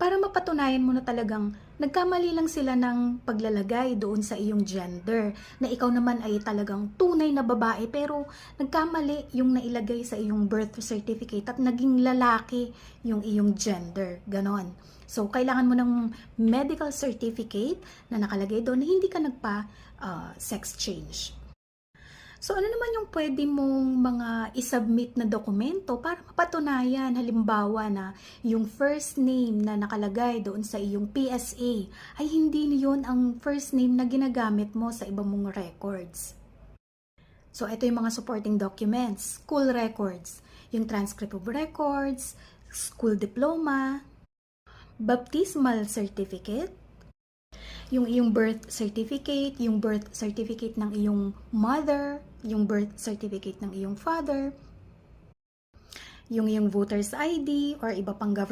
para mapatunayan mo na talagang nagkamali lang sila ng paglalagay doon sa iyong gender, na ikaw naman ay talagang tunay na babae pero nagkamali yung nailagay sa iyong birth certificate at naging lalaki yung iyong gender, ganon. So, kailangan mo ng medical certificate na nakalagay doon na hindi ka sex change. So, ano naman yung pwede mong mga isubmit na dokumento para mapatunayan, halimbawa na yung first name na nakalagay doon sa iyong PSA ay hindi yun ang first name na ginagamit mo sa ibang mong records. So, ito yung mga supporting documents, school records, yung transcript of records, school diploma, baptismal certificate, yung iyong birth certificate ng iyong mother, yung birth certificate ng iyong father, yung iyong voter's ID or iba pang government